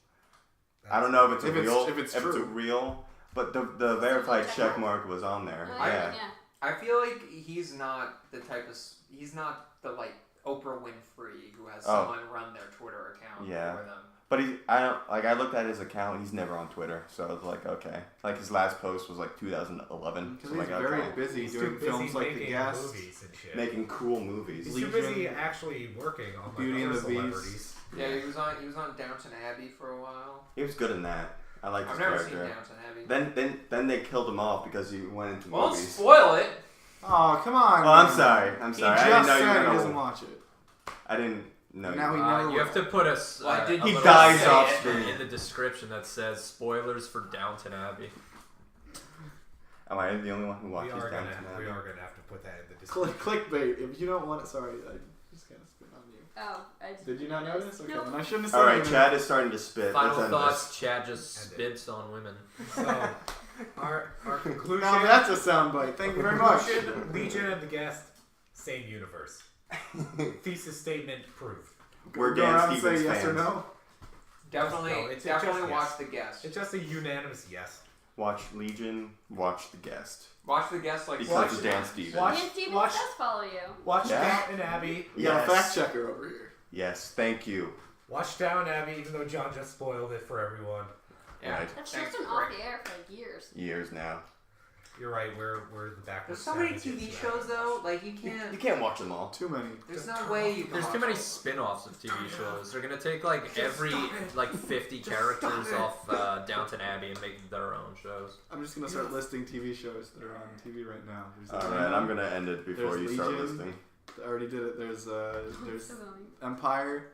Speaker 1: I don't know if it's
Speaker 2: If
Speaker 1: a
Speaker 2: it's-
Speaker 1: real,
Speaker 2: if it's
Speaker 1: a
Speaker 2: true.
Speaker 1: real, but the verified check mark was on there.
Speaker 5: Oh,
Speaker 1: Yeah.
Speaker 5: yeah.
Speaker 3: I feel like he's not the type of he's not the like Oprah Winfrey who has
Speaker 1: Oh.
Speaker 3: someone run their Twitter account
Speaker 1: Yeah.
Speaker 3: for them.
Speaker 1: But I looked at his account. He's never on Twitter, so I was like, okay. Like his last post was like 2011.
Speaker 2: Because
Speaker 1: So
Speaker 2: he's
Speaker 1: like,
Speaker 2: very
Speaker 1: okay.
Speaker 2: busy
Speaker 4: He's
Speaker 2: doing
Speaker 4: too busy
Speaker 2: films like The
Speaker 4: making
Speaker 2: Guest.
Speaker 4: movies and shit.
Speaker 1: Making cool movies.
Speaker 4: He's too busy actually working on like
Speaker 2: Beauty and
Speaker 4: other
Speaker 2: the Beast.
Speaker 4: celebrities.
Speaker 3: Yeah, he was on Downton Abbey for a while.
Speaker 1: He was good in that. I liked
Speaker 3: I've
Speaker 1: his
Speaker 3: never seen
Speaker 1: character.
Speaker 3: Downton Abbey.
Speaker 1: Then they killed him off because he went into
Speaker 3: Won't
Speaker 1: movies.
Speaker 3: spoil it.
Speaker 2: Oh, come on.
Speaker 1: Oh, I'm
Speaker 2: man.
Speaker 1: sorry. I'm
Speaker 2: He
Speaker 1: sorry.
Speaker 2: just
Speaker 1: I didn't know you
Speaker 2: said
Speaker 1: were
Speaker 2: he
Speaker 1: gonna.
Speaker 2: doesn't watch it.
Speaker 1: I didn't know.
Speaker 2: Now
Speaker 1: you
Speaker 2: he never
Speaker 6: You have to put a,
Speaker 3: Why did
Speaker 6: a
Speaker 3: he
Speaker 6: little
Speaker 1: dies
Speaker 6: say
Speaker 1: off
Speaker 6: it
Speaker 1: screen.
Speaker 6: in the description that says spoilers for Downton Abbey.
Speaker 1: Am I the only one who
Speaker 4: We
Speaker 1: watches
Speaker 4: are
Speaker 1: Downton
Speaker 4: gonna
Speaker 1: Abbey?
Speaker 4: have to put that in the description.
Speaker 2: Clickbait. If you don't want it, sorry, I just kind of spit on you.
Speaker 5: Oh, I just
Speaker 2: Did you not notice? Okay,
Speaker 5: Nope.
Speaker 2: then I shouldn't have said
Speaker 1: All right,
Speaker 2: anything.
Speaker 1: Chad is starting to spit.
Speaker 6: Final
Speaker 1: Let's end
Speaker 6: thoughts: Chad just
Speaker 4: End it.
Speaker 6: spits on women.
Speaker 4: So our conclusion.
Speaker 2: Now that's a soundbite. Thank you very much.
Speaker 4: Conclusion, Legion and the Guest, same universe. Thesis statement proved.
Speaker 1: this. We're
Speaker 2: Go
Speaker 1: Dan
Speaker 2: around and
Speaker 1: Stevens
Speaker 2: say yes
Speaker 1: fans.
Speaker 2: or no.
Speaker 3: Definitely,
Speaker 4: No, it's
Speaker 3: definitely
Speaker 4: just
Speaker 3: watch
Speaker 4: yes.
Speaker 3: The Guest.
Speaker 4: It's just a unanimous yes.
Speaker 1: Watch Legion. Watch The Guest.
Speaker 3: Watch The Guest like
Speaker 1: Because
Speaker 4: Watch-
Speaker 1: of Dan Stevens.
Speaker 4: watch-
Speaker 5: Dan Stevens
Speaker 4: watch-
Speaker 5: does follow you.
Speaker 4: Watch
Speaker 1: Yeah.
Speaker 4: Downton Abbey.
Speaker 2: You got a
Speaker 1: Yes.
Speaker 2: fact checker over here.
Speaker 1: Yes, thank you.
Speaker 4: Watch Downton Abbey, even though John just spoiled it for everyone.
Speaker 3: Yeah.
Speaker 1: Right.
Speaker 5: That's
Speaker 3: Thanks,
Speaker 5: just been
Speaker 3: Greg.
Speaker 5: off the air for like years.
Speaker 1: Years now.
Speaker 4: You're right. We're the backwards.
Speaker 3: There's so many
Speaker 4: savages
Speaker 3: TV
Speaker 4: that-
Speaker 3: shows though. Like you
Speaker 1: You
Speaker 3: can't.
Speaker 1: can't watch them all.
Speaker 2: Too many.
Speaker 3: There's
Speaker 4: Just
Speaker 3: no
Speaker 4: turn
Speaker 3: way
Speaker 4: off
Speaker 3: you
Speaker 4: the
Speaker 3: can.
Speaker 6: There's
Speaker 3: watch
Speaker 6: too many
Speaker 3: all-
Speaker 6: spin-offs of TV shows. They're gonna take like
Speaker 4: Just
Speaker 6: every
Speaker 4: stop it.
Speaker 6: like 50
Speaker 4: Just
Speaker 6: characters
Speaker 4: stop it.
Speaker 6: off Downton Abbey and make their own shows.
Speaker 2: I'm just gonna start listing TV shows that are on TV right now. There's
Speaker 1: All right, I'm gonna end it before
Speaker 2: There's
Speaker 1: you start
Speaker 2: Legion.
Speaker 1: listing.
Speaker 2: I already did it. There's
Speaker 5: Still going.
Speaker 2: Empire.